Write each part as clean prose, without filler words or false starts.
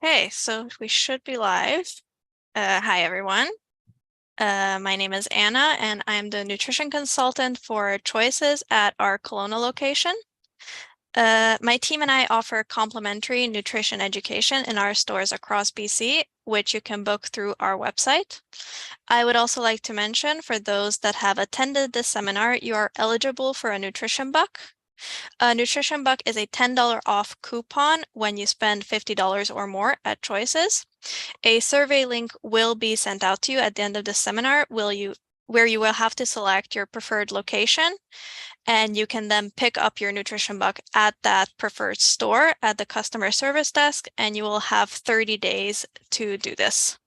Okay, so we should be live. Hi, everyone. My name is Anna, and I'm the nutrition consultant for Choices at our Kelowna location. My team and I offer complimentary nutrition education in our stores across BC, which you can book through our website. I would also like to mention, for those that have attended this seminar, you are eligible for a nutrition buck. A nutrition buck is a $10 off coupon when you spend $50 or more at Choices. A survey link will be sent out to you at the end of the seminar, where you will have to select your preferred location, and you can then pick up your nutrition buck at that preferred store at the customer service desk, and you will have 30 days to do this.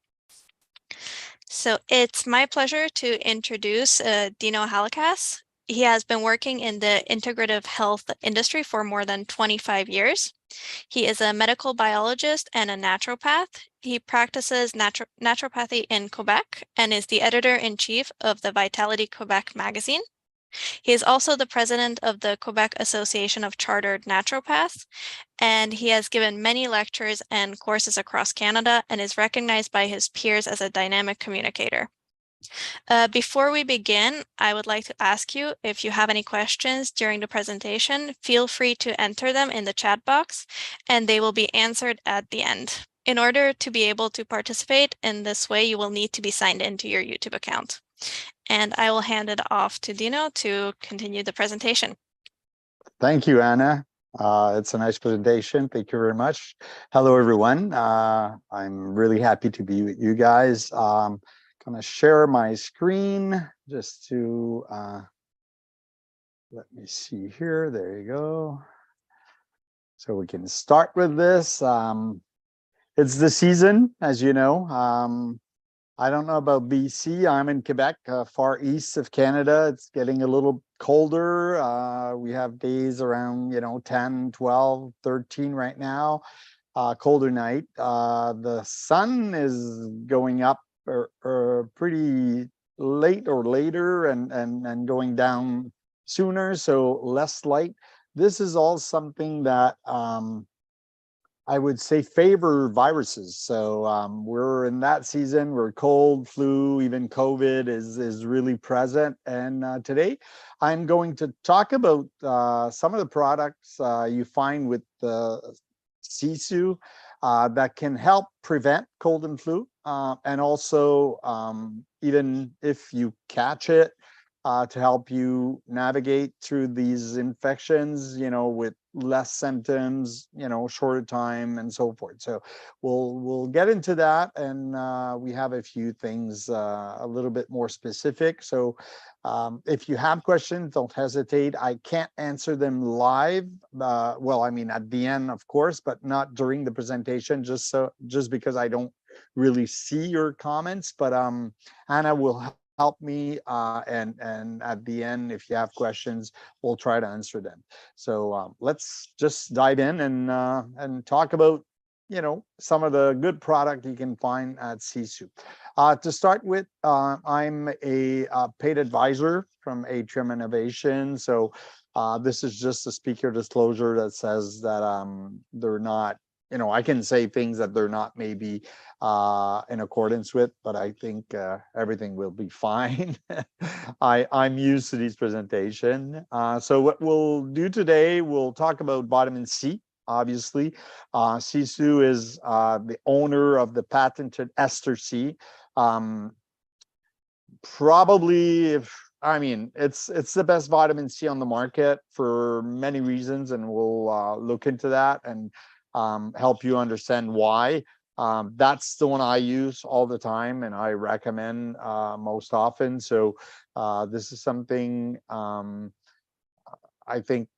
So it's my pleasure to introduce Dino Halakas. He has been working in the integrative health industry for more than 25 years. He is a medical biologist and a naturopath. He practices naturopathy in Quebec and is the editor-in-chief of the Vitality Quebec magazine. He is also the president of the Quebec Association of Chartered Naturopaths, and he has given many lectures and courses across Canada and is recognized by his peers as a dynamic communicator. Before we begin, I would like to ask you, if you have any questions during the presentation, feel free to enter them in the chat box, and they will be answered at the end. In order to be able to participate in this way, you will need to be signed into your YouTube account. And I will hand it off to Dino to continue the presentation. Thank you, Anna. It's a nice presentation. Thank you very much. Hello, everyone. I'm really happy to be with you guys. Gonna share my screen just to let me see here. There you go. So we can start with this. It's the season, as you know. I don't know about BC. I'm in Quebec, far east of Canada. It's getting a little colder. We have days around, 10, 12, 13 right now. Colder night. The sun is going up pretty late or later and going down sooner, so less light. This is all something that I would say favor viruses. So we're in that season where cold, flu, even COVID is really present. And today I'm going to talk about some of the products you find with Sisu that can help prevent cold and flu. And also, even if you catch it, to help you navigate through these infections, with less symptoms, shorter time and so forth. So we'll get into that, and we have a few things a little bit more specific. So if you have questions, don't hesitate. I can't answer them live. Well, I mean, at the end, of course, but not during the presentation, just because I don't really see your comments. But Anna will help me, and at the end, if you have questions, we'll try to answer them. So let's just dive in and talk about some of the good product you can find at Sisu. To start with, I'm a paid advisor from Atrium Innovation. So this is just a speaker disclosure that says that they're not, I can say things that they're not maybe in accordance with, but I think everything will be fine. I'm used to these presentation. So what we'll do today, we'll talk about vitamin C. Obviously, Sisu is the owner of the patented Ester C. Probably, it's the best vitamin C on the market for many reasons, and we'll look into that and help you understand why. That's the one I use all the time and I recommend most often. So this is something I think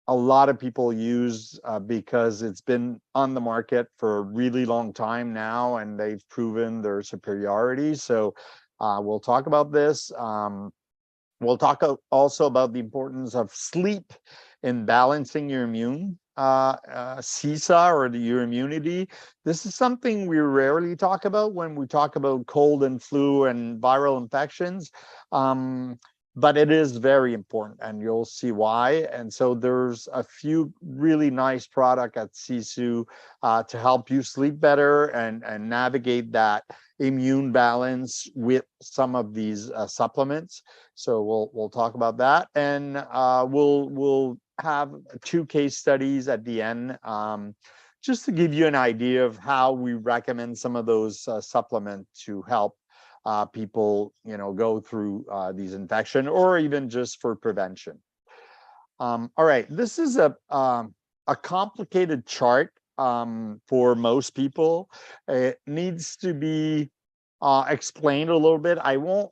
a lot of people use because it's been on the market for a really long time now, and they've proven their superiority. So we'll talk about this. We'll talk also about the importance of sleep in balancing your immune CISA, or your immunity. This is something we rarely talk about when we talk about cold and flu and viral infections. but it is very important, and you'll see why. And so there's a few really nice product at Sisu to help you sleep better and navigate that immune balance with some of these supplements. So we'll talk about that, and we'll have 2 case studies at the end, just to give you an idea of how we recommend some of those supplements to help people, go through these infection, or even just for prevention. All right, this is a complicated chart for most people. It needs to be explained a little bit. I won't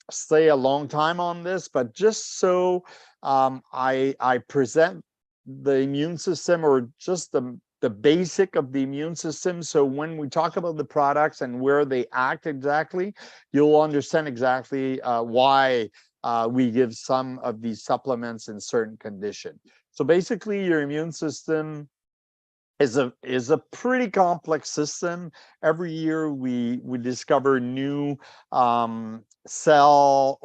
stay a long time on this, but just so I present the immune system, or just the basic of the immune system. So when we talk about the products and where they act exactly, you'll understand exactly why we give some of these supplements in certain conditions. So basically, your immune system is a pretty complex system. Every year we discover new cell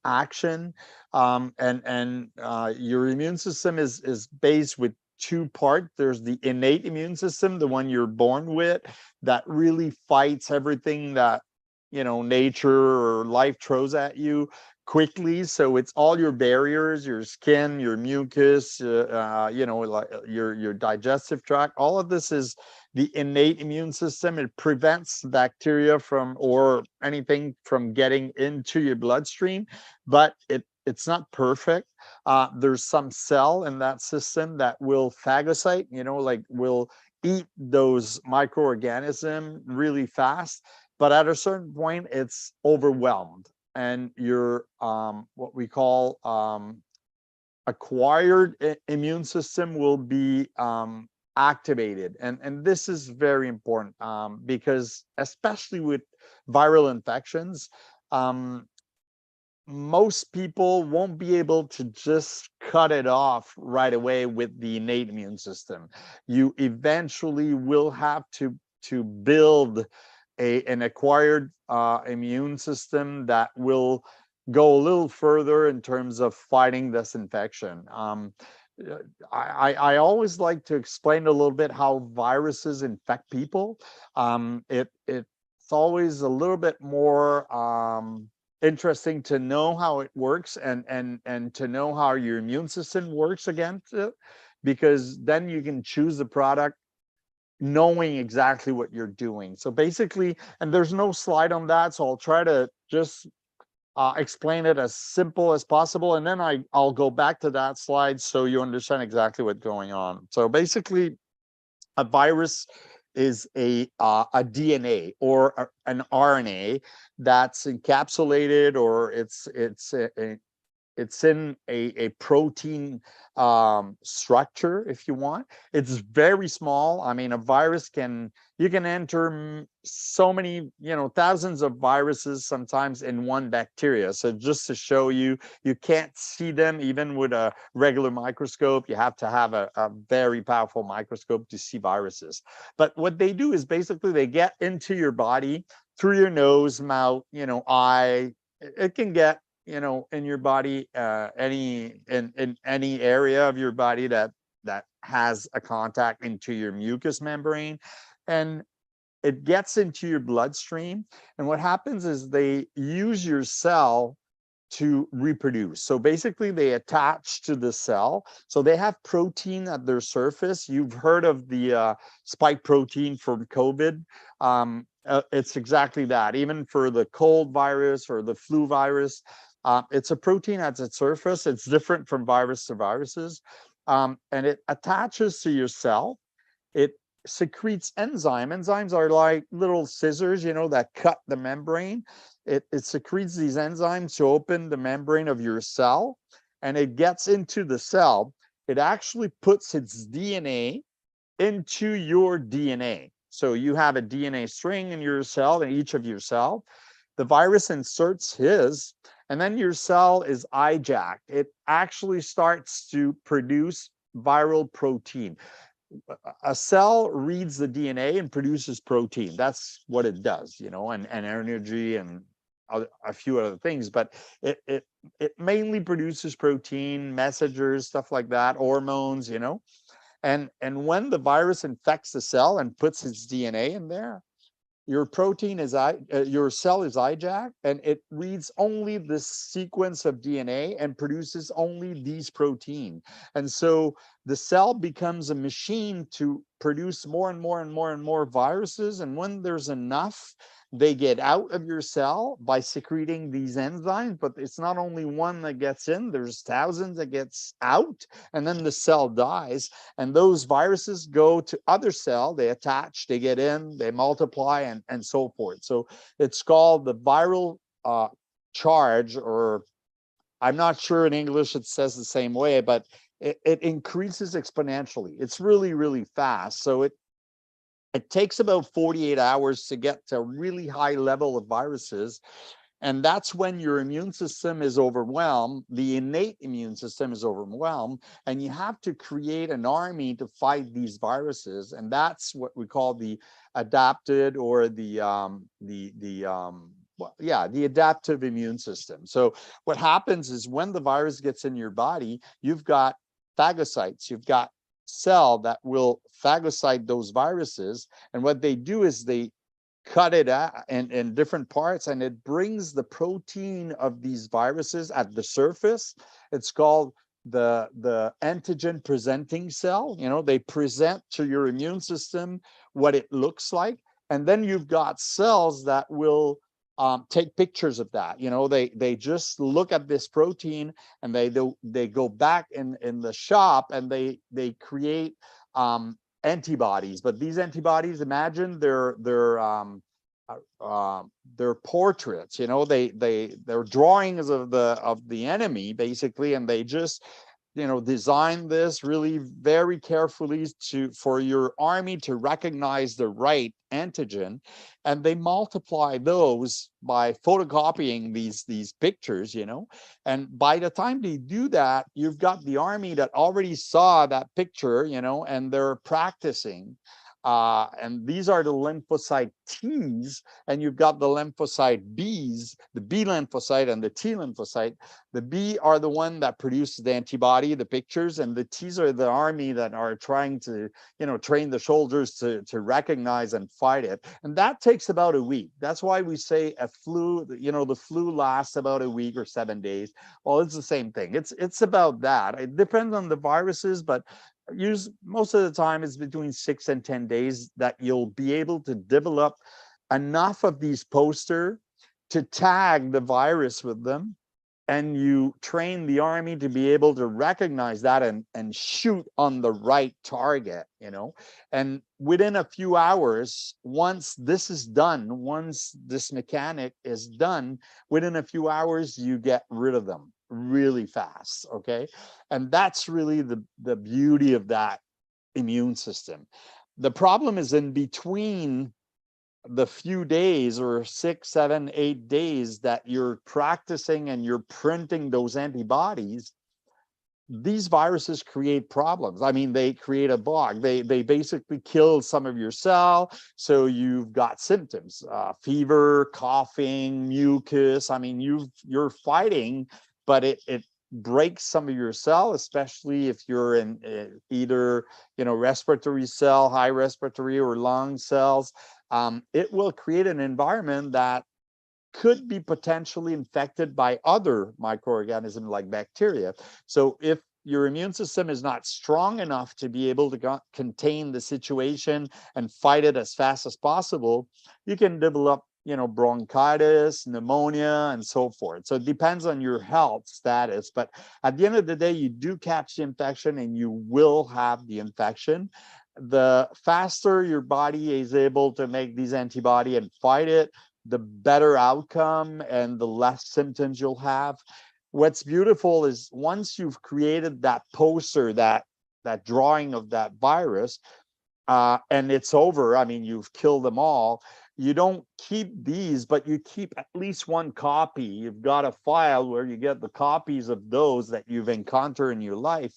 action, and your immune system is based with 2 parts. There's the innate immune system, the one you're born with, that really fights everything that nature or life throws at you quickly. So it's all your barriers, your skin, your mucus, like your digestive tract. All of this is the innate immune system. It prevents bacteria from, or anything from, getting into your bloodstream, but it's not perfect. There's some cell in that system that will phagocyte, like will eat those microorganisms really fast, but at a certain point it's overwhelmed, and your what we call acquired immune system will be activated. And this is very important, because especially with viral infections, most people won't be able to just cut it off right away with the innate immune system. You eventually will have to build an acquired immune system that will go a little further in terms of fighting this infection. I always like to explain a little bit how viruses infect people. It's always a little bit more interesting to know how it works, and to know how your immune system works against it, because then you can choose the product knowing exactly what you're doing. So basically, and there's no slide on that, so I'll try to just explain it as simple as possible, and then I'll go back to that slide so you understand exactly what's going on. So basically, a virus is a DNA or an RNA that's encapsulated, or it's in a protein structure, if you want. It's very small. I mean, a virus you can enter so many, thousands of viruses sometimes in one bacteria. So just to show you, you can't see them even with a regular microscope. You have to have a very powerful microscope to see viruses. But what they do is basically they get into your body through your nose, mouth, eye. It can get in your body, in any area of your body that has a contact into your mucous membrane, and it gets into your bloodstream. And what happens is they use your cell to reproduce. So basically they attach to the cell. So they have protein at their surface. You've heard of the spike protein from COVID. It's exactly that. Even for the cold virus or the flu virus, it's a protein at its surface. It's different from virus to viruses. And it attaches to your cell. It secretes enzyme. Enzymes are like little scissors, that cut the membrane. It secretes these enzymes to open the membrane of your cell, and it gets into the cell. It actually puts its DNA into your DNA. So you have a DNA string in your cell, in each of your cell. The virus inserts his, and then your cell is hijacked. It actually starts to produce viral protein. A cell reads the DNA and produces protein. That's what it does, and energy and a few other things, but it mainly produces protein, messengers, stuff like that, hormones, you know. And when the virus infects the cell and puts its DNA in there, your protein is your cell is hijacked, and it reads only this sequence of DNA and produces only these protein. And so the cell becomes a machine to produce more and more and more and more viruses. And when there's enough, they get out of your cell by secreting these enzymes. But it's not only one that gets in, there's thousands that gets out, and then the cell dies. And those viruses go to other cell, they attach, they get in, they multiply, and so forth. So it's called the viral charge, or I'm not sure in English it says the same way, but it increases exponentially. It's really, really fast. So it takes about 48 hours to get to a really high level of viruses. And that's when your immune system is overwhelmed, the innate immune system is overwhelmed, and you have to create an army to fight these viruses. And that's what we call the adapted, or the adaptive immune system. So what happens is when the virus gets in your body, you've got phagocytes, you've got cell that will phagocyte those viruses. And what they do is they cut it in different parts, and it brings the protein of these viruses at the surface. It's called the antigen presenting cell. You know, they present to your immune system what it looks like. And then you've got cells that will take pictures of that. You know, they just look at this protein, and they go back in the shop, and they create antibodies. But these antibodies, imagine they're portraits. You know, they're drawings of the enemy, basically, and they just, you know, design this really very carefully for your army to recognize the right antigen. And they multiply those by photocopying these pictures, you know. And by the time they do that, you've got the army that already saw that picture, you know, and they're practicing. And these are the lymphocyte T's, and you've got the lymphocyte B's, the B lymphocyte and the T lymphocyte. The B are the one that produces the antibody, the pictures, and the T's are the army that are trying to, you know, train the soldiers to recognize and fight it. And that takes about a week. That's why we say a flu, you know, the flu lasts about a week or 7 days. Well, it's the same thing. It's about that. It depends on the viruses, but most of the time it's between 6 and 10 days that you'll be able to develop enough of these poster to tag the virus with them. And you train the army to be able to recognize that and shoot on the right target, you know. And within a few hours, once this is done, once this mechanic is done, within a few hours, you get rid of them really fast. Okay. And that's really the beauty of that immune system. The problem is in between the few days, or 6, 7, 8 days that you're practicing and you're printing those antibodies, these viruses create problems. I mean, they create a bug. They basically kill some of your cell. So you've got symptoms, fever, coughing, mucus. I mean, you're fighting, but it breaks some of your cell, especially if you're in either, you know, respiratory cell, high respiratory or lung cells. It will create an environment that could be potentially infected by other microorganisms like bacteria. So if your immune system is not strong enough to be able to contain the situation and fight it as fast as possible, you can develop, you know, bronchitis, pneumonia, and so forth. So it depends on your health status. But at the end of the day, you do catch the infection, and you will have the infection. The faster your body is able to make these antibody and fight it, the better outcome and the less symptoms you'll have. What's beautiful is once you've created that poster, that drawing of that virus, and it's over, I mean, you've killed them all, you don't keep these, but you keep at least one copy. You've got a file where you get the copies of those that you've encountered in your life.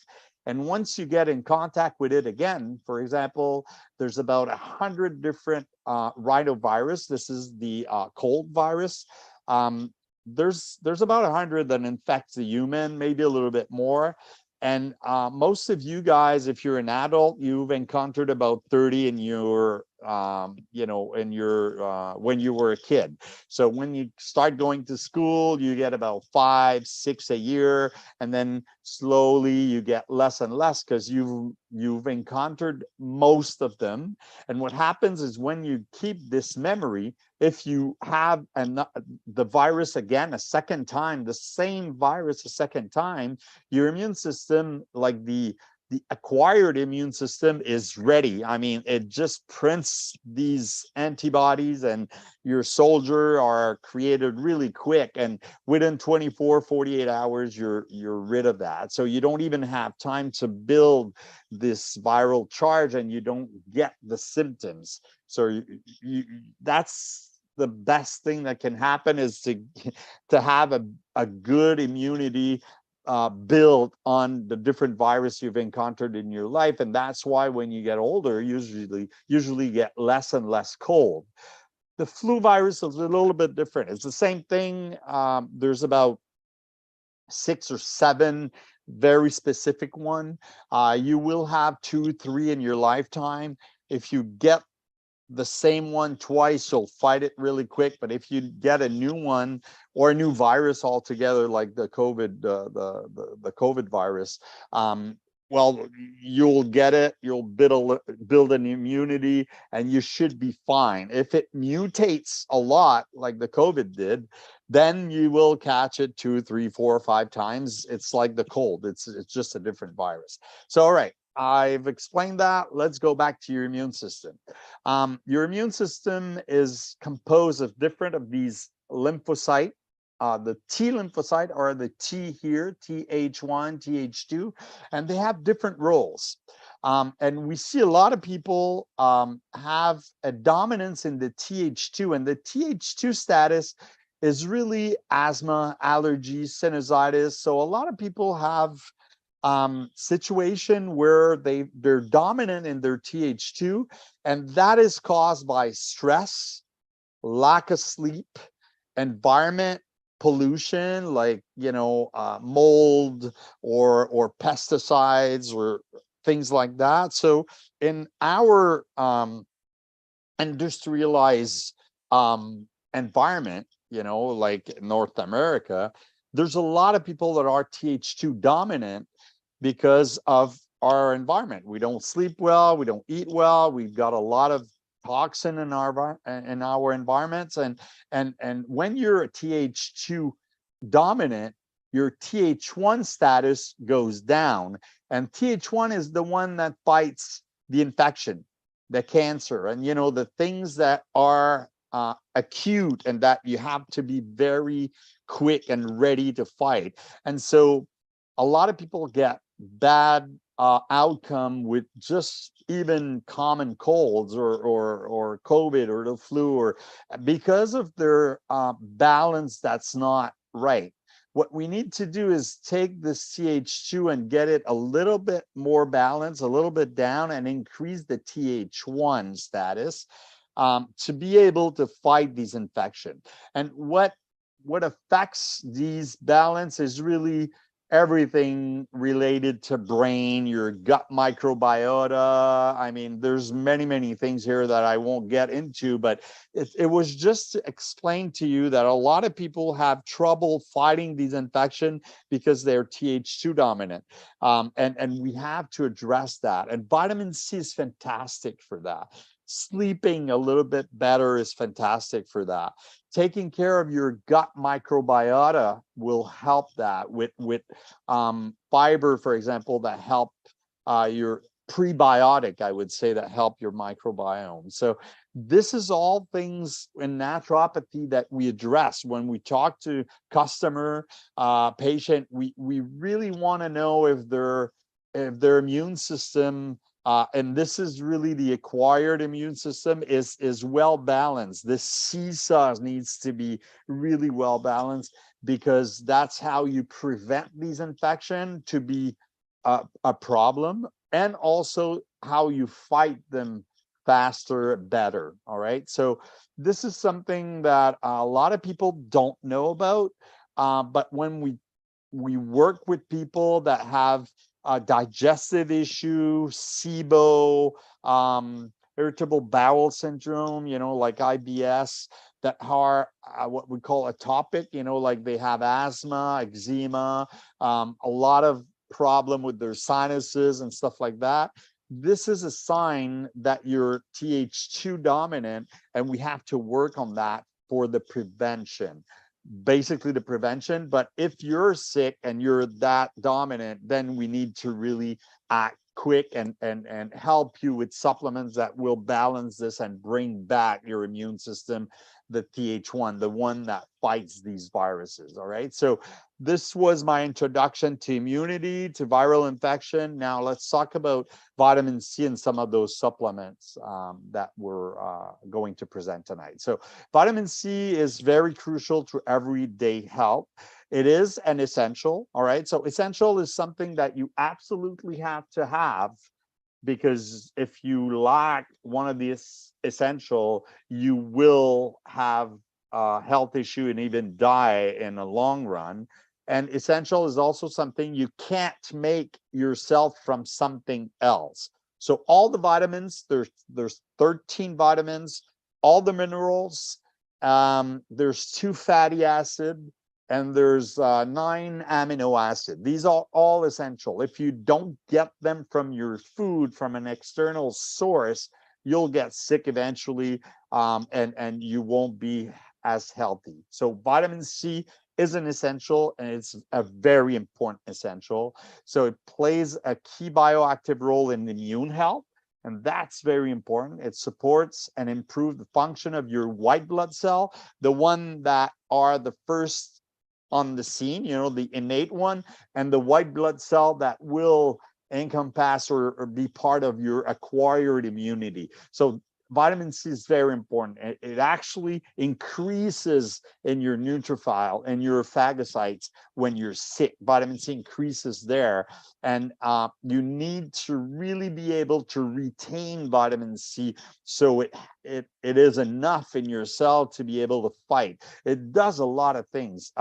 And once you get in contact with it again, for example, there's about 100 different rhinovirus. This is the cold virus. there's about 100 that infects a human, maybe a little bit more. And most of you guys, if you're an adult, you've encountered about 30 in your, in your, when you were a kid. So when you start going to school, you get about 5, 6 a year, and then slowly you get less and less because you've encountered most of them. And what happens is when you keep this memory, if you have the virus again a second time, the same virus a second time, your immune system, like the acquired immune system, is ready. I mean, it just prints these antibodies, and your soldier are created really quick, and within 24, 48 hours you're rid of that. So you don't even have time to build this viral charge, and you don't get the symptoms. So that's the best thing that can happen, is to have a good immunity built on the different virus you've encountered in your life. And that's why when you get older, usually get less and less cold. The flu virus is a little bit different. It's the same thing. There's about 6 or 7 very specific one. You will have 2, 3 in your lifetime. If you get the same one twice, you'll fight it really quick. But if you get a new one or a new virus altogether, like the COVID, the COVID virus, well, you'll get it, you'll build an immunity, and you should be fine. If it mutates a lot, like the COVID did, then you will catch it 2, 3, 4, 5 times. It's like the cold. It's just a different virus. So, all right, I've explained that. Let's go back to your immune system. Your immune system is composed of different of these lymphocyte. The T lymphocyte, or the T here, Th1, Th2, and they have different roles. And we see a lot of people have a dominance in the Th2, and the Th2 status is really asthma, allergies, sinusitis. So a lot of people have situation where they're dominant in their Th2, and that is caused by stress, lack of sleep, environment, pollution, like mold or pesticides or things like that. So in our industrialized environment, like North America, there's a lot of people that are Th2 dominant because of our environment. We don't sleep well, we don't eat well, we've got a lot of toxin in our environments, and when you're a Th2 dominant, your Th1 status goes down, and Th1 is the one that fights the infection, the cancer, and the things that are acute and that you have to be very quick and ready to fight. And so a lot of people get bad outcome with just even common colds or COVID or the flu, or because of their balance that's not right. What we need to do is take this Th2 and get it a little bit more balanced, a little bit down, and increase the Th1 status to be able to fight these infections. And what affects these balance is really everything related to brain, your gut microbiota. I mean, there's many things here that I won't get into, but it was just to explain to you that a lot of people have trouble fighting these infections because they're Th2 dominant. And we have to address that. And vitamin C is fantastic for that. Sleeping a little bit better is fantastic for that. Taking care of your gut microbiota will help that with fiber, for example, that help your prebiotic, I would say, that help your microbiome. So this is all things in naturopathy that we address when we talk to customer, patient. We really want to know if their immune system, and this is really the acquired immune system, is well balanced. This seesaw needs to be really well balanced, because that's how you prevent these infections to be a problem, and also how you fight them faster, better. All right. So this is something that a lot of people don't know about. But when we work with people that have a digestive issue, SIBO, irritable bowel syndrome, like IBS, that are what we call atopic, like they have asthma, eczema, a lot of problem with their sinuses and stuff like that. This is a sign that you're Th2 dominant, and we have to work on that for the prevention, basically the prevention. But if you're sick and you're that dominant, then we need to really act quick and help you with supplements that will balance this and bring back your immune system, the Th1, the one that fights these viruses. All right. So this was my introduction to immunity, to viral infection. Now let's talk about vitamin C and some of those supplements that we're going to present tonight. So vitamin C is very crucial to everyday health. It is an essential. All right. So essential is something that you absolutely have to have, because if you lack one of these essential, you will have a health issue and even die in the long run. And essential is also something you can't make yourself from something else. So all the vitamins, there's 13 vitamins, all the minerals, there's 2 fatty acid, and there's 9 amino acid. These are all essential. If you don't get them from your food, from an external source, you'll get sick eventually, and you won't be as healthy. So vitamin C is an essential, and it's a very important essential. So it plays a key bioactive role in immune health, and that's very important. It supports and improves the function of your white blood cell, the one that are the first on the scene, the innate one, and the white blood cell that will encompass or be part of your acquired immunity. So vitamin C is very important. It actually increases in your neutrophil and your phagocytes when you're sick. Vitamin C increases there, and you need to really be able to retain vitamin C so it is enough in your cell to be able to fight. It does a lot of things.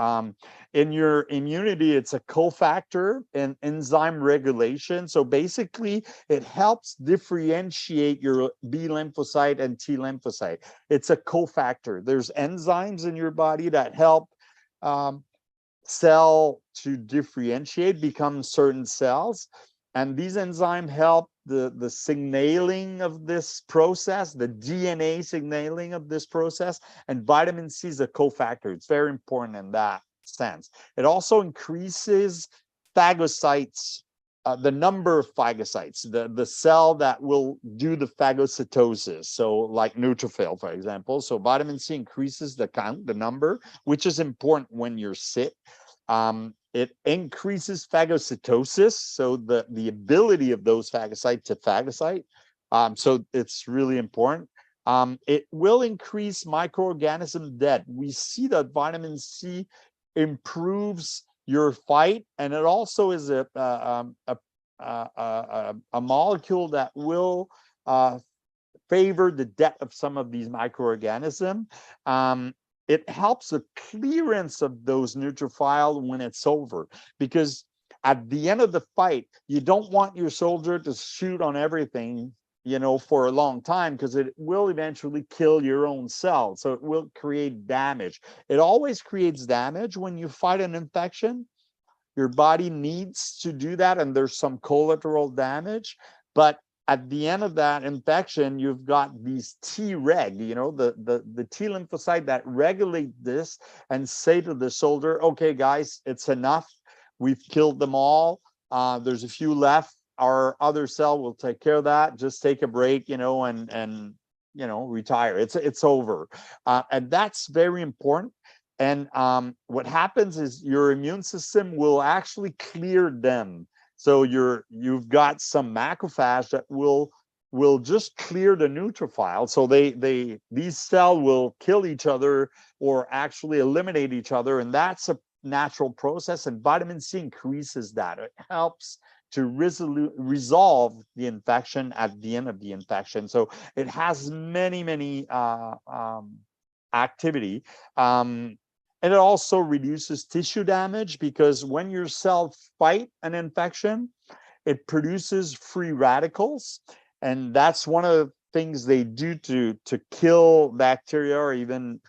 In your immunity, it's a cofactor in enzyme regulation. So basically, it helps differentiate your B lymphocyte and T lymphocyte. It's a cofactor. There's enzymes in your body that help cell to differentiate, become certain cells. And these enzymes help the signaling of this process, the DNA signaling of this process. And vitamin C is a cofactor. It's very important in that sense. It also increases phagocytes, the number of phagocytes, the cell that will do the phagocytosis. So like neutrophil, for example. So vitamin C increases the count, the number, which is important when you're sick. It increases phagocytosis, so the ability of those phagocytes to phagocyte. So it's really important. It will increase microorganism death. We see that vitamin C improves your fight, and it also is a molecule that will favor the death of some of these microorganisms. It helps the clearance of those neutrophils when it's over, because at the end of the fight, you don't want your soldier to shoot on everything, for a long time, because it will eventually kill your own cells. So it will create damage. It always creates damage when you fight an infection. Your body needs to do that, and there's some collateral damage. But at the end of that infection, you've got these Treg, the T lymphocyte that regulate this and say to the soldier, okay, guys, it's enough. We've killed them all. There's a few left. Our other cell will take care of that. Just take a break, and retire. It's over. And that's very important. And what happens is your immune system will actually clear them. So you've got some macrophage that will just clear the neutrophil. So these cells will kill each other or actually eliminate each other, and that's a natural process. And vitamin C increases that. It helps to resolve the infection at the end of the infection. So it has many activity. And it also reduces tissue damage, because when your cells fight an infection, it produces free radicals. And that's one of the things they do to kill bacteria or even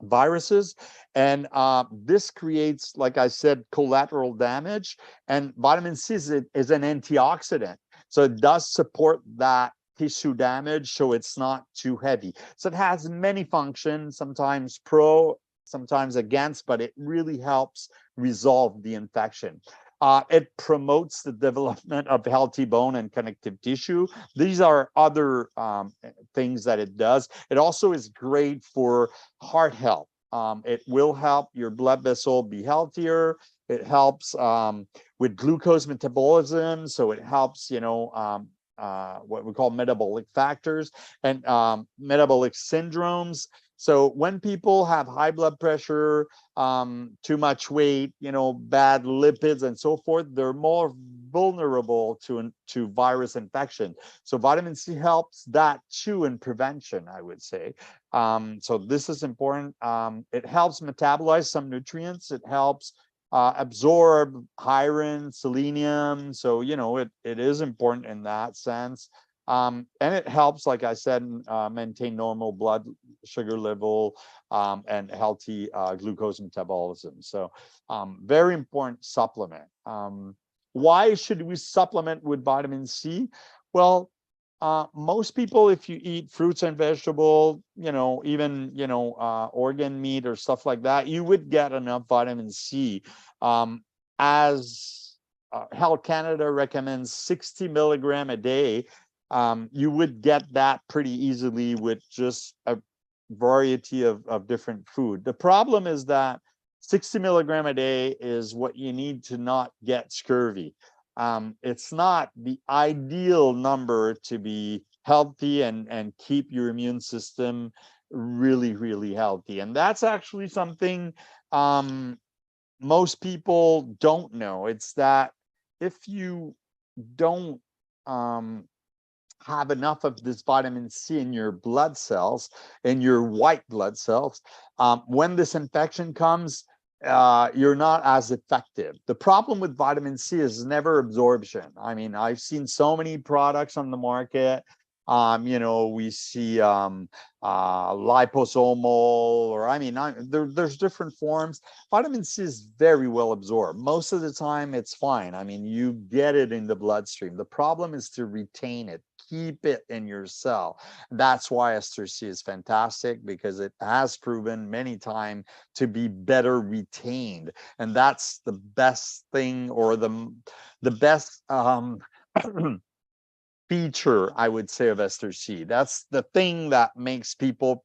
viruses. And this creates, like I said, collateral damage. And vitamin C is an antioxidant. So it does support that tissue damage, so it's not too heavy. So it has many functions, sometimes pro, sometimes against, but it really helps resolve the infection. It promotes the development of healthy bone and connective tissue. These are other things that it does. It also is great for heart health. It will help your blood vessel be healthier. It helps with glucose metabolism. So it helps, what we call metabolic factors and metabolic syndromes. So when people have high blood pressure, too much weight, bad lipids and so forth, they're more vulnerable to virus infection. So vitamin C helps that too in prevention, I would say. So this is important. It helps metabolize some nutrients. It helps absorb iron, selenium. So, it is important in that sense. And it helps, like I said, maintain normal blood sugar level and healthy glucose metabolism. So very important supplement. Why should we supplement with vitamin C? Well, most people, if you eat fruits and vegetables, even, organ meat or stuff like that, you would get enough vitamin C. As Health Canada recommends 60 milligram a day, you would get that pretty easily with just a variety of different food. The problem is that 60 milligram a day is what you need to not get scurvy. It's not the ideal number to be healthy and keep your immune system really healthy. And that's actually something most people don't know. It's that if you don't have enough of this vitamin C in your blood cells, in your white blood cells, when this infection comes, you're not as effective. The problem with vitamin C is never absorption. I mean, I've seen so many products on the market. We see liposomal, or there's different forms. Vitamin C is very well absorbed. Most of the time, it's fine. I mean, you get it in the bloodstream. The problem is to retain it, keep it in your cell. That's why Ester C is fantastic, because it has proven many times to be better retained. And that's the best thing, or the best feature, I would say, of Ester C. That's the thing that makes people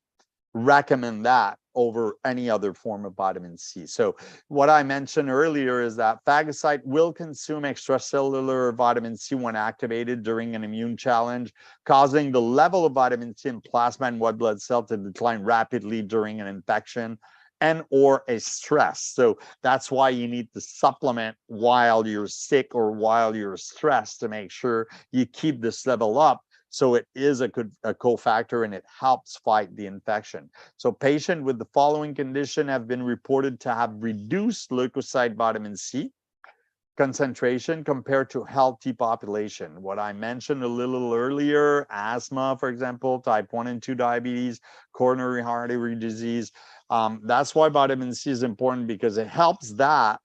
recommend that over any other form of vitamin C. So what I mentioned earlier is that phagocyte will consume extracellular vitamin C when activated during an immune challenge, causing the level of vitamin C in plasma and white blood cell to decline rapidly during an infection and or a stress. So that's why you need to supplement while you're sick or while you're stressed, to make sure you keep this level up. So it is a cofactor, and it helps fight the infection. So patients with the following condition have been reported to have reduced leukocyte vitamin C concentration compared to healthy population. What I mentioned a little earlier, asthma, for example, type 1 and 2 diabetes, coronary artery disease. That's why vitamin C is important, because it helps that.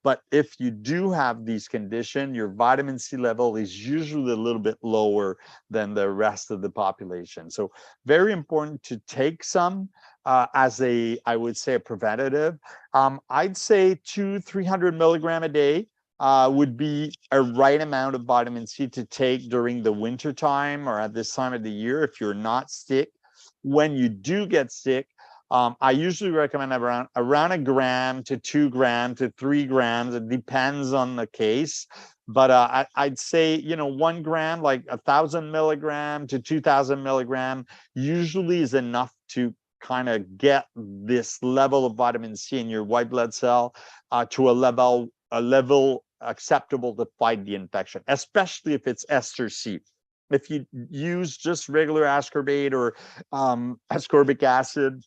But if you do have these conditions, your vitamin C level is usually a little bit lower than the rest of the population. So very important to take some as I would say, a preventative. I'd say 200-300 milligram a day would be a right amount of vitamin C to take during the winter time or at this time of the year if you're not sick. When you do get sick, I usually recommend around 1 gram to 2 grams to 3 grams. It depends on the case. But I'd say, 1 gram, like 1,000 milligram to 2,000 milligram, usually is enough to kind of get this level of vitamin C in your white blood cell to a level acceptable to fight the infection, especially if it's ester C. If you use just regular ascorbate or ascorbic acid,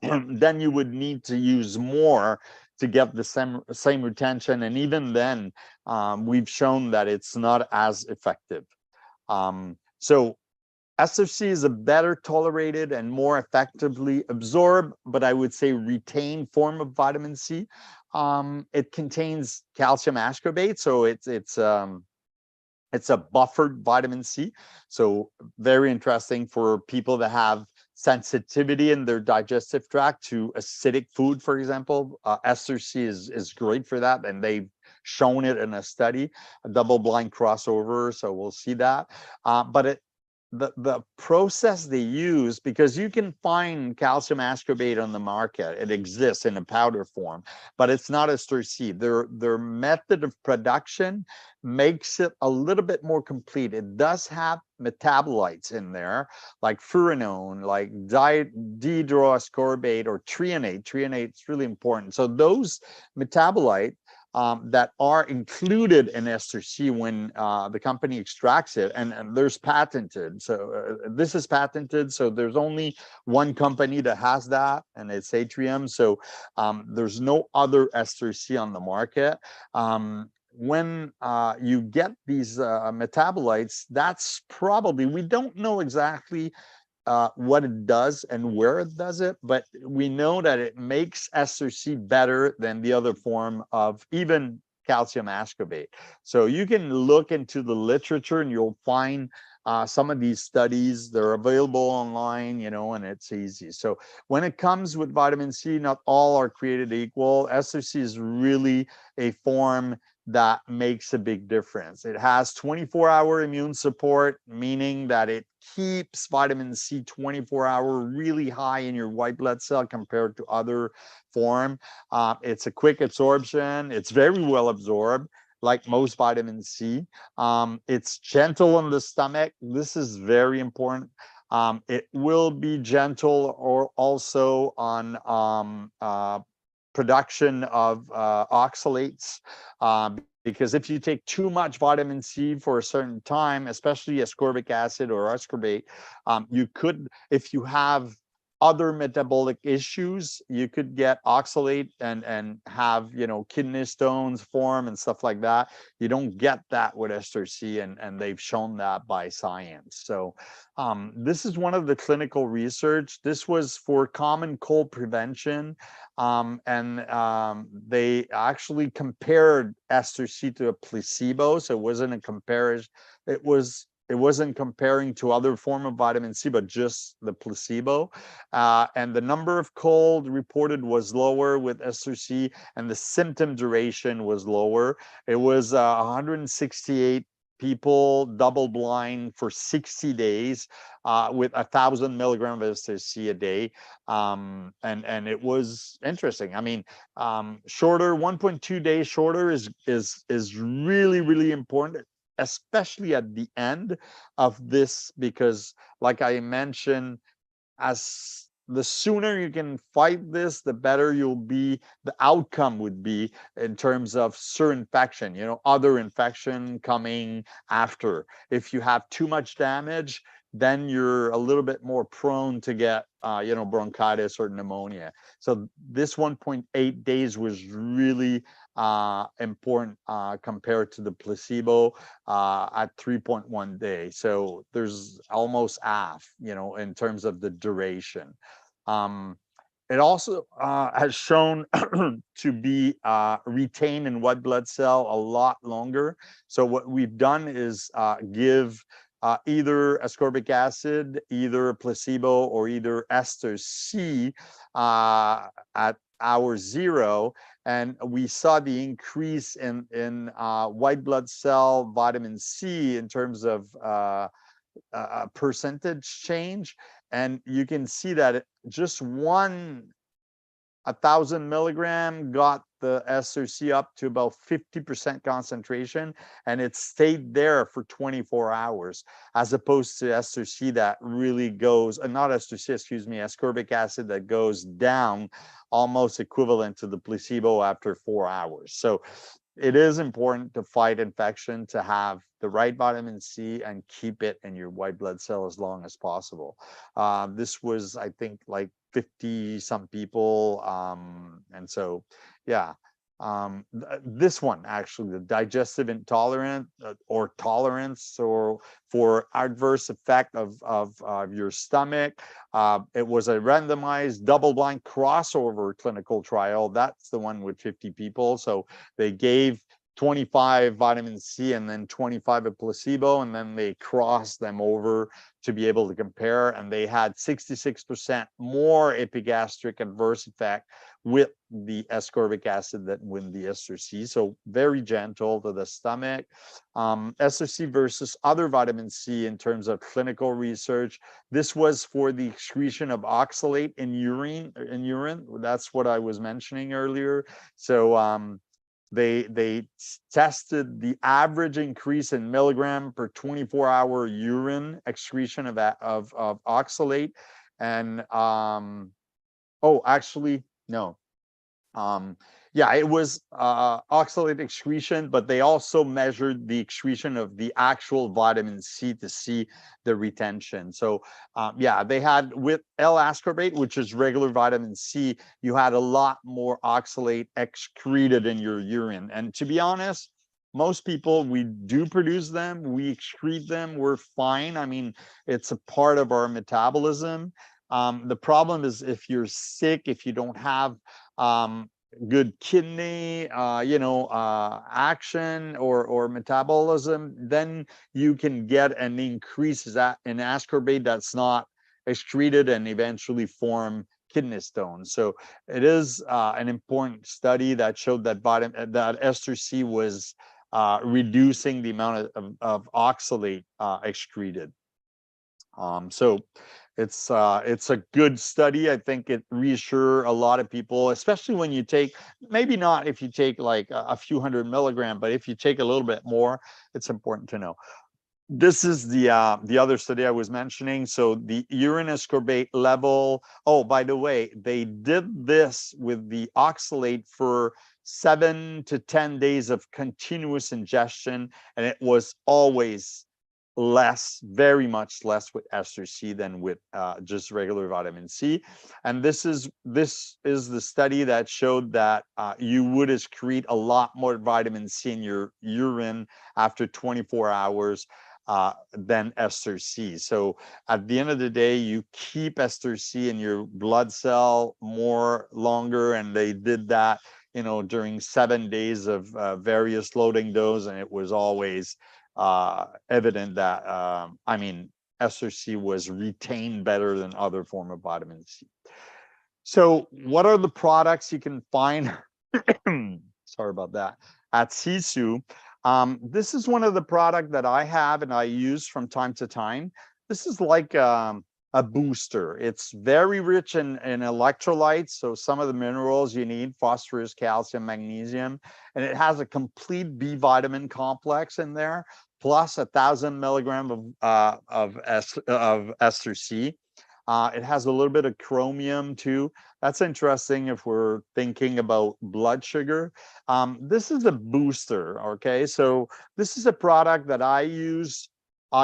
then you would need to use more to get the same retention. And even then, we've shown that it's not as effective. So SFC is a better tolerated and more effectively absorbed, but I would say retained form of vitamin C. It contains calcium ascorbate, so it's a buffered vitamin C. So very interesting for people that have sensitivity in their digestive tract to acidic food, for example. Ester C is great for that, and they've shown it in a study, a double-blind crossover. So we'll see that. But the process they use, because you can find calcium ascorbate on the market, it exists in a powder form, but it's not ester C. Their method of production makes it a little bit more complete. It does have metabolites in there, like furanone, like dihydroascorbate or treonate. Treonate is really important. So those metabolites that are included in ester C when the company extracts it, and there's patented. So this is patented. So there's only one company that has that, and it's Atrium. So there's no other ester C on the market. When you get these metabolites, that's probably, we don't know exactly what it does and where it does it, but we know that it makes ester C better than the other form of even calcium ascorbate. So you can look into the literature and you'll find some of these studies. They're available online, and it's easy. So when it comes with vitamin C, not all are created equal. Ester C is really a form that makes a big difference. It has 24-hour immune support, meaning that it keeps vitamin C 24-hour really high in your white blood cell compared to other form. It's a quick absorption. It's very well absorbed, like most vitamin C. It's gentle on the stomach. This is very important. It will be gentle or also on production of oxalates, because if you take too much vitamin C for a certain time, especially ascorbic acid or ascorbate, you could, if you have other metabolic issues, you could get oxalate and have kidney stones form and stuff like that. You don't get that with ester C, and they've shown that by science. So this is one of the clinical research. This was for common cold prevention, and they actually compared ester C to a placebo. So it wasn't a comparison. It wasn't comparing to other form of vitamin C, but just the placebo. And the number of cold reported was lower with ester C, and the symptom duration was lower. It was 168 people, double blind for 60 days, with 1,000 milligrams of ester C a day. And it was interesting. I mean, shorter, 1.2 days shorter is really, really important, especially at the end of this, because like I mentioned, as the sooner you can fight this, the better you'll be, the outcome would be in terms of infection, other infection coming after. If you have too much damage, then you're a little bit more prone to get, bronchitis or pneumonia. So this 1.8 days was really important compared to the placebo at 3.1 days. So there's almost half, in terms of the duration. It also has shown to be retained in white blood cell a lot longer. So what we've done is give either ascorbic acid, either placebo, or either ester C at hour 0, and we saw the increase in white blood cell vitamin C in terms of percentage change. And you can see that just 1,000 milligram got the ester C up to about 50% concentration, and it stayed there for 24 hours, as opposed to ester C that really goes, not ester C, excuse me, ascorbic acid that goes down almost equivalent to the placebo after 4 hours. So it is important to fight infection to have the right vitamin C and keep it in your white blood cell as long as possible. This was, I think, like 50 some people. And so, yeah. This one actually, the digestive intolerant or tolerance or for adverse effect of your stomach. It was a randomized double-blind crossover clinical trial. That's the one with 50 people. So they gave 25 vitamin C and then 25 a placebo, and then they crossed them over to be able to compare, and they had 66% more epigastric adverse effect with the ascorbic acid than with the ester C. So very gentle to the stomach. Ester C versus other vitamin C in terms of clinical research. This was for the excretion of oxalate in urine. That's what I was mentioning earlier. So they tested the average increase in milligram per 24-hour urine excretion of oxalate, and oh, actually no, yeah, it was oxalate excretion, but they also measured the excretion of the actual vitamin C to see the retention. So yeah, they had with L-ascorbate, which is regular vitamin C, you had a lot more oxalate excreted in your urine. And to be honest, most people, we do produce them, we excrete them, we're fine. I mean, it's a part of our metabolism. The problem is if you're sick, if you don't have good kidney, action or metabolism, then you can get an increase in ascorbate that's not excreted and eventually form kidney stones. So it is an important study that showed that that ester C was reducing the amount of oxalate excreted. So it's a good study. I think it reassures a lot of people, especially when you take, maybe not if you take like a few hundred milligram, but if you take a little bit more, it's important to know. This is the other study I was mentioning. So the urine ascorbate level. Oh, by the way, they did this with the oxalate for 7 to 10 days of continuous ingestion, and it was always less, very much less with ester C than with just regular vitamin C. And this is the study that showed that you would excrete a lot more vitamin C in your urine after 24 hours than ester C. So at the end of the day, you keep ester C in your blood cell more longer, and they did that, during 7 days of various loading dose, and it was always evident that ester C was retained better than other form of vitamin C. So what are the products you can find sorry about that, at Sisu? This is one of the product that I have and I use from time to time. This is like a booster. It's very rich in electrolytes, so some of the minerals you need, phosphorus, calcium, magnesium, and it has a complete B vitamin complex in there, plus 1,000 milligram of ester C. It has a little bit of chromium too. That's interesting if we're thinking about blood sugar. This is a booster, okay? So this is a product that I use.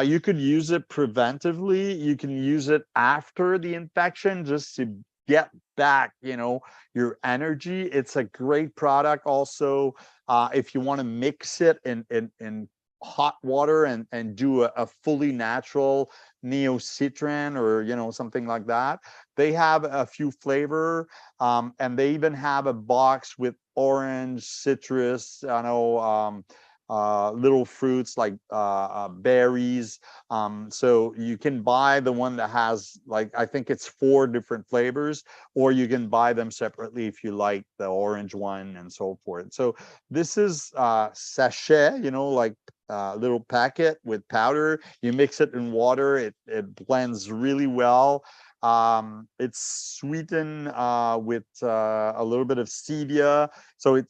You could use it preventively. You can use it after the infection just to get back, your energy. It's a great product. Also, if you want to mix it in hot water and do a fully natural neocitran or something like that, they have a few flavor, and they even have a box with orange, citrus, little fruits like berries. So you can buy the one that has, like, I think it's 4 different flavors, or you can buy them separately if you like the orange one and so forth. So this is sachet, like little packet with powder. You mix it in water, it blends really well. It's sweetened with a little bit of stevia, so it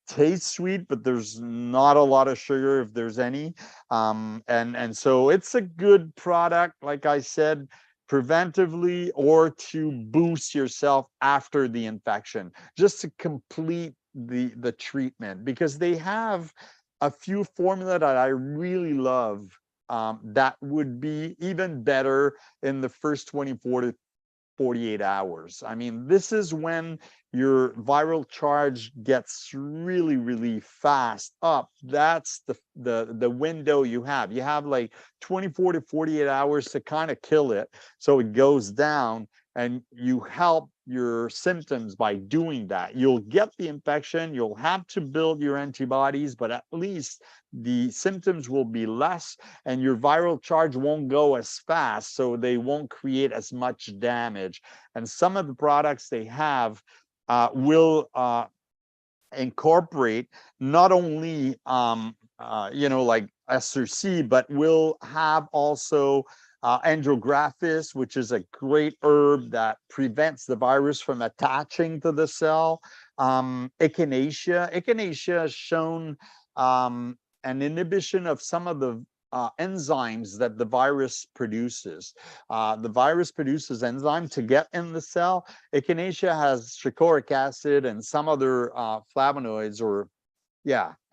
tastes sweet, but there's not a lot of sugar if there's any. And so it's a good product, like I said, preventively or to boost yourself after the infection, just to complete the treatment, because they have a few formula that I really love, that would be even better in the first 24 to 48 hours. I mean, this is when your viral charge gets really, really fast up. That's the window you have. You have like 24 to 48 hours to kind of kill it, so it goes down, and you help your symptoms by doing that. You'll get the infection, you'll have to build your antibodies, but at least the symptoms will be less, and your viral charge won't go as fast, so they won't create as much damage. And some of the products they have will incorporate not only like SRC, but will have also Andrographis, which is a great herb that prevents the virus from attaching to the cell. Echinacea has shown an inhibition of some of the enzymes that the virus produces. The virus produces enzyme to get in the cell. Echinacea has shikoric acid and some other flavonoids, or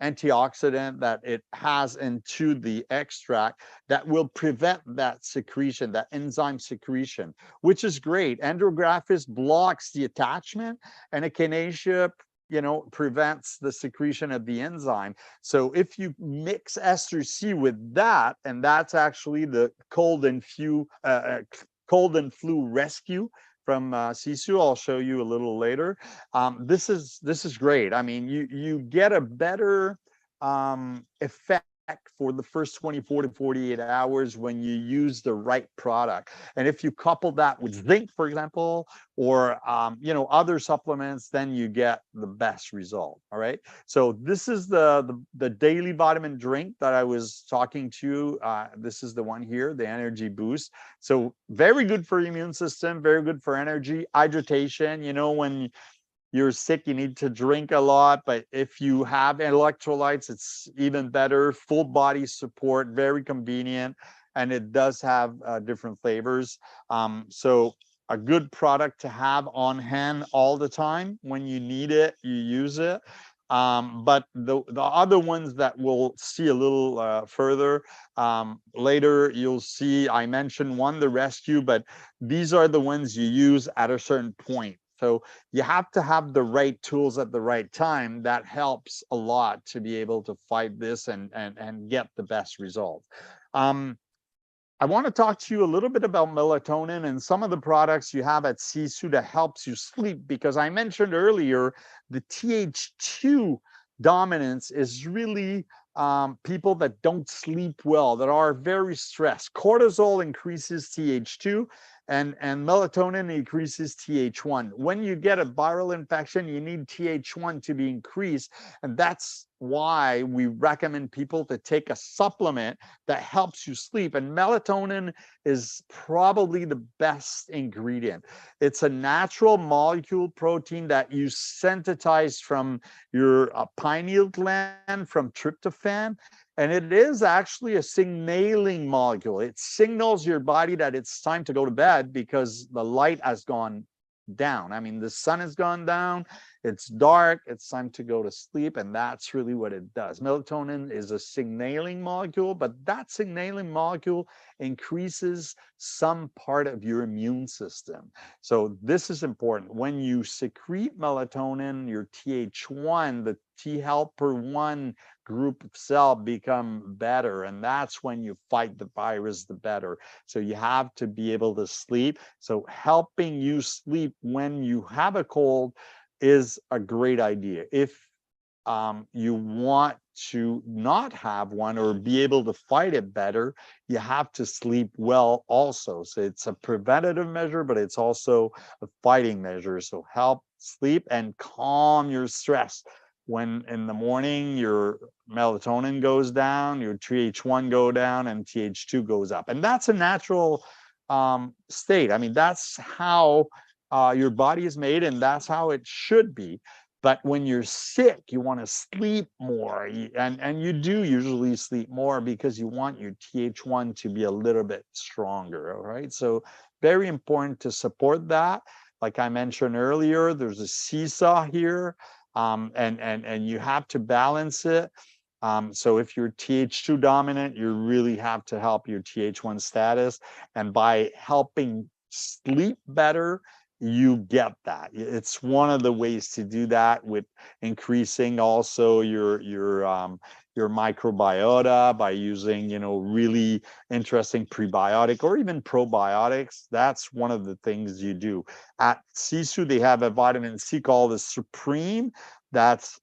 antioxidant that it has into the extract that will prevent that secretion, that enzyme secretion, which is great. Andrographis blocks the attachment, and Echinacea prevents the secretion of the enzyme. So if you mix SRC with that, and that's actually the cold and flu rescue from Sisu, I'll show you a little later. This is great. I mean, you get a better effect for the first 24 to 48 hours when you use the right product. And if you couple that with zinc, for example, or other supplements, then you get the best result. All right. So this is the daily vitamin drink that I was talking to. This is the one here, the Energy Boost. So very good for immune system, very good for energy, hydration. When you're sick, you need to drink a lot, but if you have electrolytes, it's even better. Full body support, very convenient, and it does have different flavors. So a good product to have on hand all the time. When you need it, you use it. But the other ones that we'll see a little further later, you'll see I mentioned one, the rescue, but these are the ones you use at a certain point. So you have to have the right tools at the right time. That helps a lot to be able to fight this and get the best result. I want to talk to you a little bit about melatonin and some of the products you have at Sisu that helps you sleep, because I mentioned earlier the Th2 dominance is really people that don't sleep well, that are very stressed. Cortisol increases Th2, and melatonin increases Th1. When you get a viral infection, you need Th1 to be increased, and that's why we recommend people to take a supplement that helps you sleep. And melatonin is probably the best ingredient. It's a natural molecule protein that you synthesize from your pineal gland, from tryptophan. And it is actually a signaling molecule. It signals your body that it's time to go to bed because the light has gone down. I mean, the sun has gone down, it's dark, it's time to go to sleep, and that's really what it does. Melatonin is a signaling molecule, but that signaling molecule increases some part of your immune system. So this is important. When you secrete melatonin, your Th1, the T helper 1 group of cell become better, and that's when you fight the virus the better. So you have to be able to sleep. So helping you sleep when you have a cold is a great idea. If you want to not have one or be able to fight it better, you have to sleep well also. So it's a preventative measure, but it's also a fighting measure. So help sleep and calm your stress. When in the morning your melatonin goes down, your Th1 go down, and Th2 goes up. And that's a natural state. I mean, that's how your body is made, and that's how it should be. But when you're sick, you want to sleep more, and you do usually sleep more because you want your Th1 to be a little bit stronger. All right, so very important to support that. Like I mentioned earlier, there's a seesaw here. And you have to balance it. So if you're Th2 dominant, you really have to help your Th1 status. And by helping sleep better, you get that. It's one of the ways to do that, with increasing also your microbiota by using, really interesting prebiotic or even probiotics. That's one of the things you do. At Sisu, they have a vitamin C called the Supreme. That's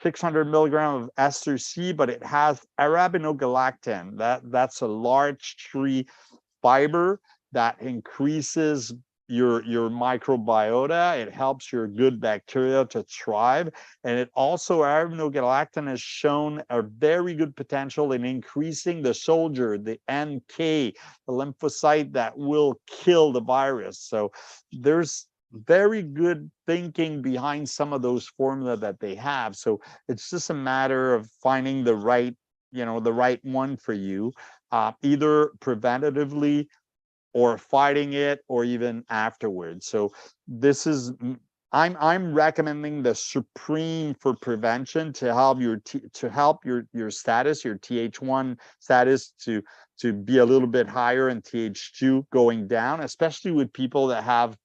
600 milligram of ester C, but it has arabinogalactan. That's a large tree fiber that increases your microbiota. It helps your good bacteria to thrive. And it also, arabinogalactan has shown a very good potential in increasing the soldier, the NK, the lymphocyte that will kill the virus. So there's very good thinking behind some of those formula that they have. So it's just a matter of finding the right, the right one for you, either preventatively or fighting it, or even afterwards. So this is, I'm recommending the Supreme for prevention to help your status, your Th1 status to be a little bit higher, and Th2 going down, especially with people that have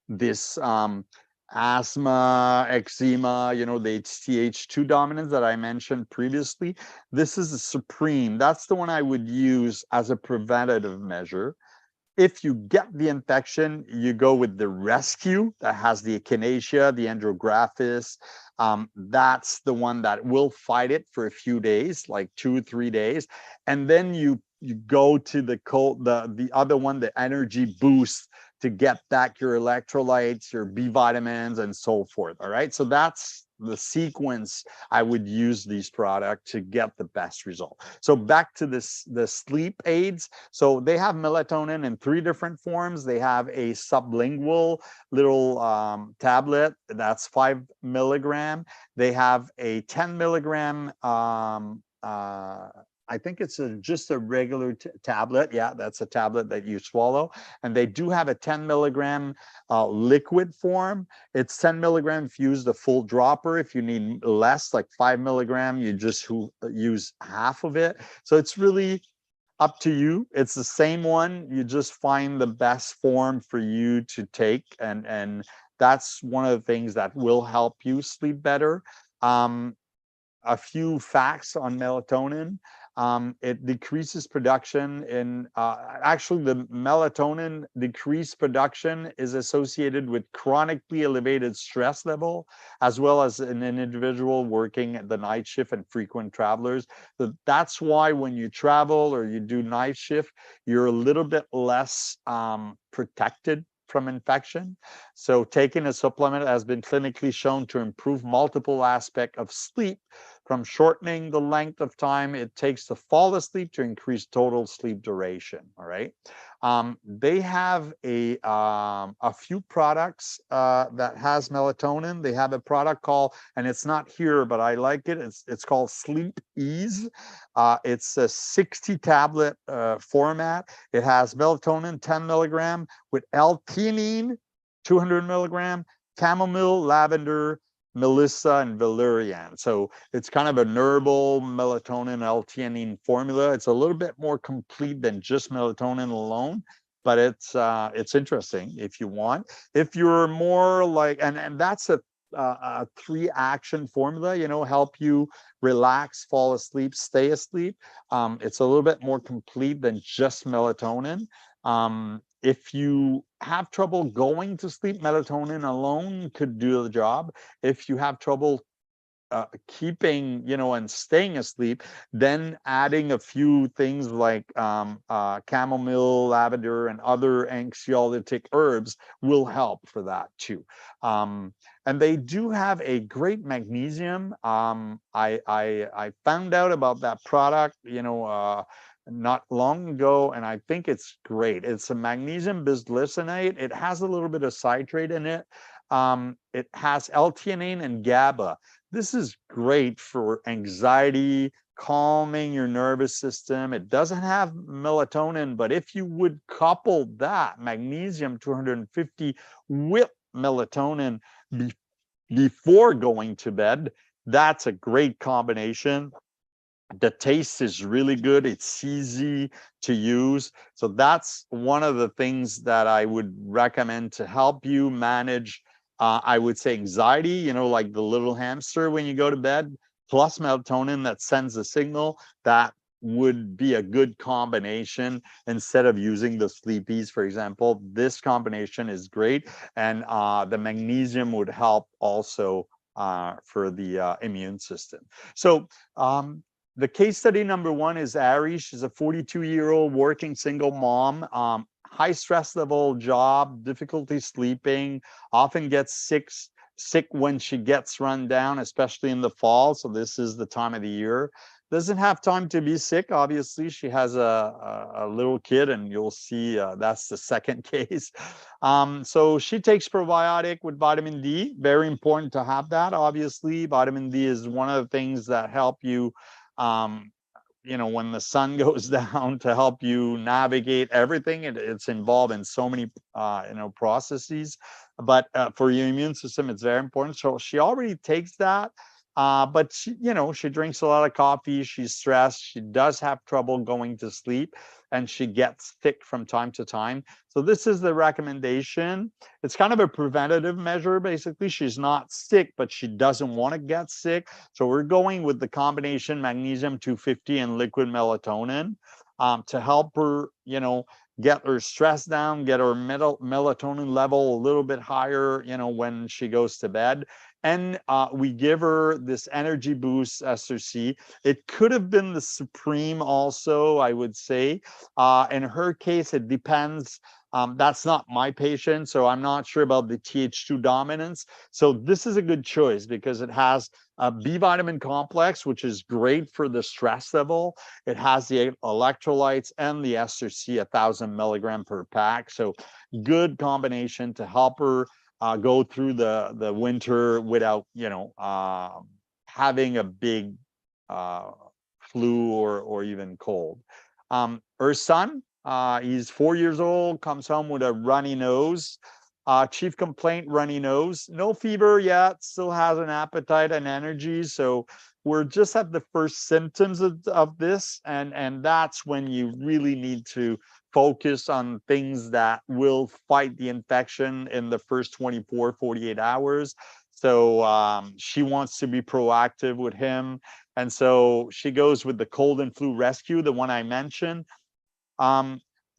this asthma, eczema, the Th2 dominance that I mentioned previously. This is the Supreme. That's the one I would use as a preventative measure. If you get the infection, you go with the Rescue that has the echinacea, the andrographis. That's the one that will fight it for a few days, like 2-3 days. And then you go to the other one, the Energy Boost, to get back your electrolytes, your B vitamins, and so forth. All right. So that's the sequence I would use these products to get the best result. So back to the sleep aids. So they have melatonin in 3 different forms. They have a sublingual little tablet that's 5 milligram. They have a 10 milligram I think it's just a regular tablet. Yeah, that's a tablet that you swallow. And they do have a 10 milligram liquid form. It's 10 milligram if you use the full dropper. If you need less, like 5 milligram, you just use half of it. So it's really up to you. It's the same one. You just find the best form for you to take. And that's one of the things that will help you sleep better. A few facts on melatonin. It decreases production in, actually the melatonin decreased production is associated with chronically elevated stress level, as well as in an individual working the night shift and frequent travelers. That's why when you travel or you do night shift, you're a little bit less protected from infection. So taking a supplement has been clinically shown to improve multiple aspects of sleep, from shortening the length of time it takes to fall asleep to increase total sleep duration. All right. They have a few products that has melatonin. They have a product called, and it's not here, but I like it. It's called Sleep Ease. It's a 60 tablet format. It has melatonin 10 milligram with L-theanine 200 milligram, chamomile, lavender, melissa, and valerian. So it's kind of a herbal melatonin L-theanine formula. It's a little bit more complete than just melatonin alone, but it's interesting if you want. If you're more like, and that's a 3-action formula, help you relax, fall asleep, stay asleep. It's a little bit more complete than just melatonin. If you have trouble going to sleep, melatonin alone could do the job. If you have trouble keeping, and staying asleep, then adding a few things like chamomile, lavender, and other anxiolytic herbs will help for that too. And they do have a great magnesium. I found out about that product, not long ago, and I think it's great. It's a magnesium bisglycinate. It has a little bit of citrate in it. It has L-theanine and GABA. This is great for anxiety, calming your nervous system. It doesn't have melatonin, but if you would couple that magnesium 250 with melatonin before going to bed, that's a great combination. The taste is really good. It's easy to use. So that's one of the things that I would recommend to help you manage, I would say, anxiety, like the little hamster when you go to bed, plus melatonin that sends a signal. That would be a good combination instead of using the sleepies, for example. This combination is great. And the magnesium would help also for the immune system. So the case study number one is Ari. She's a 42-year-old working single mom, high stress level job, difficulty sleeping, often gets sick when she gets run down, especially in the fall. So this is the time of the year. Doesn't have time to be sick. Obviously, she has a little kid, and you'll see that's the second case. So she takes probiotic with vitamin D. Very important to have that. Obviously, vitamin D is one of the things that help you when the sun goes down, to help you navigate everything. It's involved in so many processes, but for your immune system, it's very important. So she already takes that. But she drinks a lot of coffee. She's stressed. She does have trouble going to sleep, and she gets sick from time to time. So this is the recommendation. It's kind of a preventative measure. Basically, she's not sick, but she doesn't want to get sick. So we're going with the combination magnesium 250 and liquid melatonin to help her, get her stress down, get her melatonin level a little bit higher, when she goes to bed. And we give her this energy boost, SRC. It could have been the Supreme also, I would say. In her case, it depends. That's not my patient, so I'm not sure about the Th2 dominance. So this is a good choice because it has a B vitamin complex, which is great for the stress level. It has the electrolytes and the SRC, 1,000 milligram per pack. So good combination to help her go through the winter without having a big flu or even cold. Her son, he's 4 years old, comes home with a runny nose. Chief complaint, runny nose. No fever yet, still has an appetite and energy. So we're just at the first symptoms of this. And that's when you really need to focus on things that will fight the infection in the first 24, 48 hours. So she wants to be proactive with him. And so she goes with the cold and flu rescue, the one I mentioned.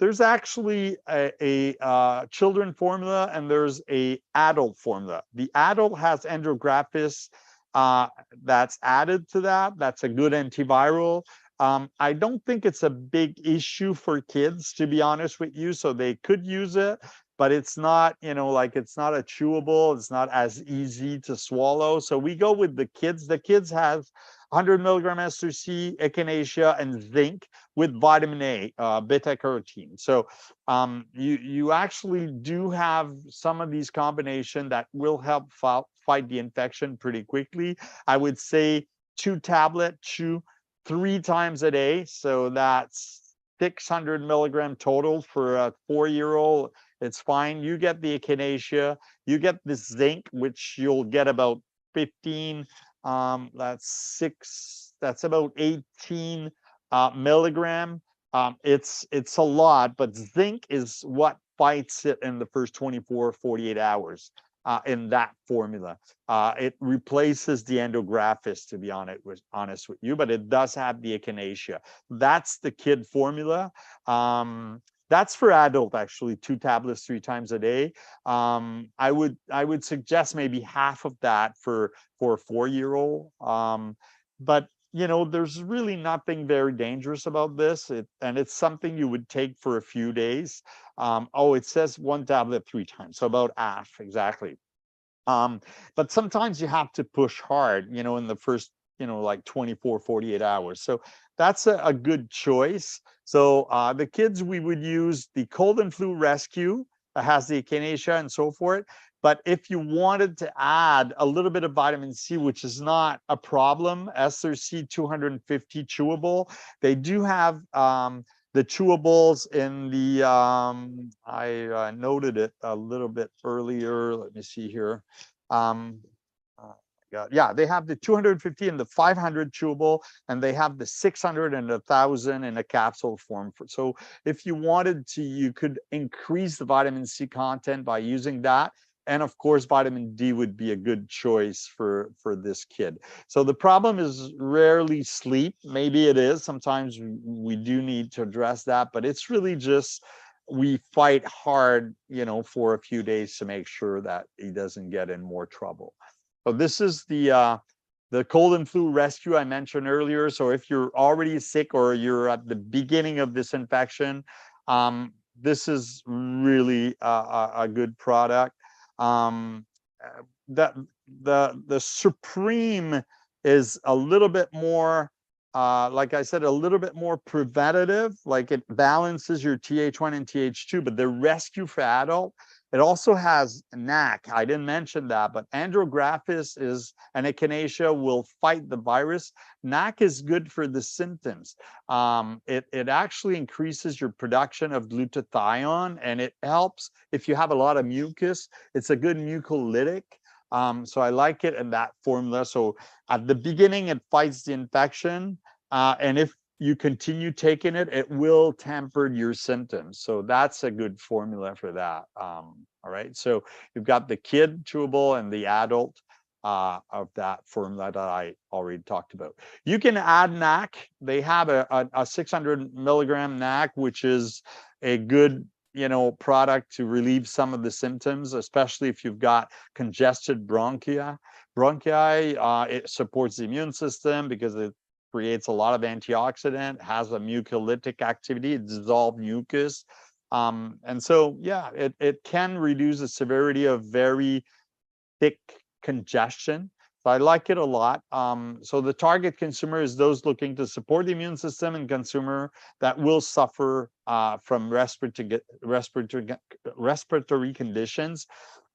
There's actually a children formula and there's a adult formula. The adult has Andrographis that's added to that. That's a good antiviral. I don't think it's a big issue for kids, to be honest with you. So they could use it, but it's not, it's not a chewable. It's not as easy to swallow. So we go with the kids. The kids have 100 milligram SRC, echinacea, and zinc with vitamin A, beta carotene. So you actually do have some of these combinations that will help fight the infection pretty quickly. I would say 2 tablets, chew 3 times a day. So that's 600 milligram total for a 4-year-old. It's fine. You get the echinacea, you get the zinc, which you'll get about 15. That's about 18 milligram. It's a lot, but zinc is what fights it in the first 24, 48 hours in that formula. It replaces the Andrographis, to be honest with you, but it does have the echinacea. That's the kid formula. That's for adult, actually, 2 tablets 3 times a day. I would suggest maybe half of that for a 4-year-old. But there's really nothing very dangerous about this, and it's something you would take for a few days. It says 1 tablet 3 times, so about half exactly. But sometimes you have to push hard, in the first, like 24, 48 hours. So that's a good choice. So the kids, we would use the cold and flu rescue that has the echinacea and so forth. But if you wanted to add a little bit of vitamin C, which is not a problem, SRC 250 chewable, they do have the chewables in the, I noted it a little bit earlier. Let me see here. God. Yeah, they have the 250 and the 500 chewable, and they have the 600 and 1,000 in a capsule form. So if you wanted to, you could increase the vitamin C content by using that. And of course, vitamin D would be a good choice for this kid. So the problem is rarely sleep. Maybe it is. Sometimes we do need to address that, but it's really just we fight hard, for a few days to make sure that he doesn't get in more trouble. So this is the cold and flu rescue I mentioned earlier. So if you're already sick or you're at the beginning of this infection, this is really a good product. The Supreme is a little bit more, like I said, a little bit more preventative. Like it balances your Th1 and Th2, but the rescue for adult, it also has NAC. I didn't mention that, but Andrographis and Echinacea will fight the virus. NAC is good for the symptoms. It actually increases your production of glutathione, and it helps if you have a lot of mucus. It's a good mucolytic. So I like it in that formula. So at the beginning, it fights the infection. And if you continue taking it, it will temper your symptoms. So that's a good formula for that. All right. So you've got the kid chewable and the adult of that formula that I already talked about. You can add NAC. They have a 600 milligram NAC, which is a good product to relieve some of the symptoms, especially if you've got congested bronchi. It supports the immune system because it creates a lot of antioxidant, has a mucolytic activity, it dissolves mucus. And so, yeah, it can reduce the severity of very thick congestion. So I like it a lot. So the target consumer is those looking to support the immune system and consumer that will suffer from respiratory conditions.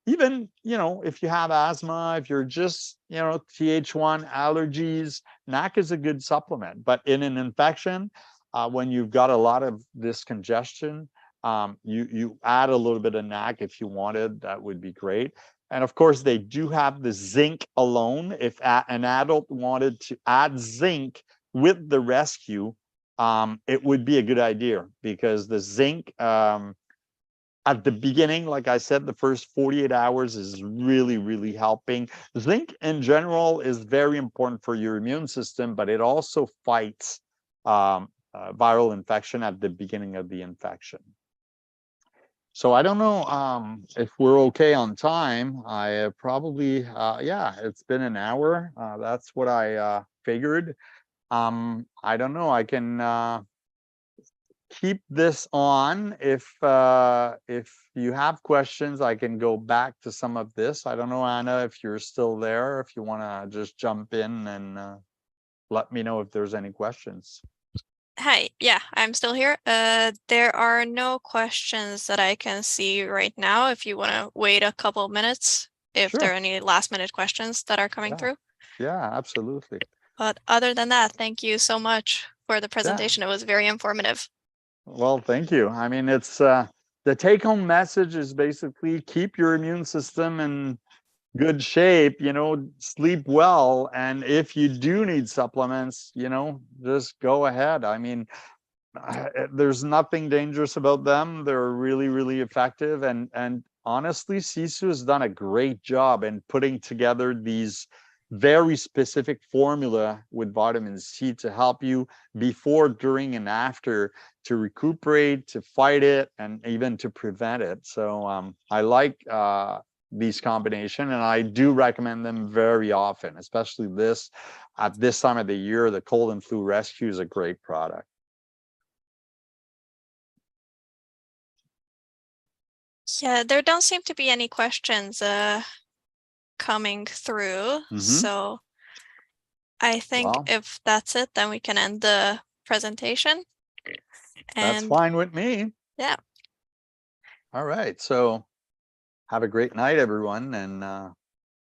Even, if you have asthma, if you're just, Th1 allergies, NAC is a good supplement. But in an infection, when you've got a lot of this congestion, you add a little bit of NAC if you wanted, that would be great. And of course, they do have the zinc alone. If an adult wanted to add zinc with the rescue, it would be a good idea because the zinc, at the beginning, like I said, the first 48 hours is really, really helping. Zinc in general is very important for your immune system, but it also fights viral infection at the beginning of the infection. So I don't know if we're okay on time. I probably, yeah, it's been an hour. That's what I figured. I don't know. I can keep this on. If you have questions, I can go back to some of this. I don't know, Anna, if you're still there, if you want to just jump in and let me know if there's any questions. Hi, yeah, I'm still here. There are no questions that I can see right now. If you want to wait a couple minutes, if Sure. there are any last minute questions that are coming through. Yeah, absolutely. But other than that, thank you so much for the presentation. It was very informative. Well, thank you. I mean, it's the take-home message is basically keep your immune system in good shape, sleep well. And if you do need supplements, just go ahead. I mean, there's nothing dangerous about them. They're really, really effective. And honestly, Sisu has done a great job in putting together these very specific formula with vitamin C to help you before, during, and after to recuperate, to fight it, and even to prevent it. So I like these combination, and I do recommend them very often, especially at this time of the year. The cold and flu rescue is a great product. Yeah, there don't seem to be any questions coming through. So I think if that's it, then we can end the presentation. That's fine with me. Yeah. All right. So have a great night, everyone. And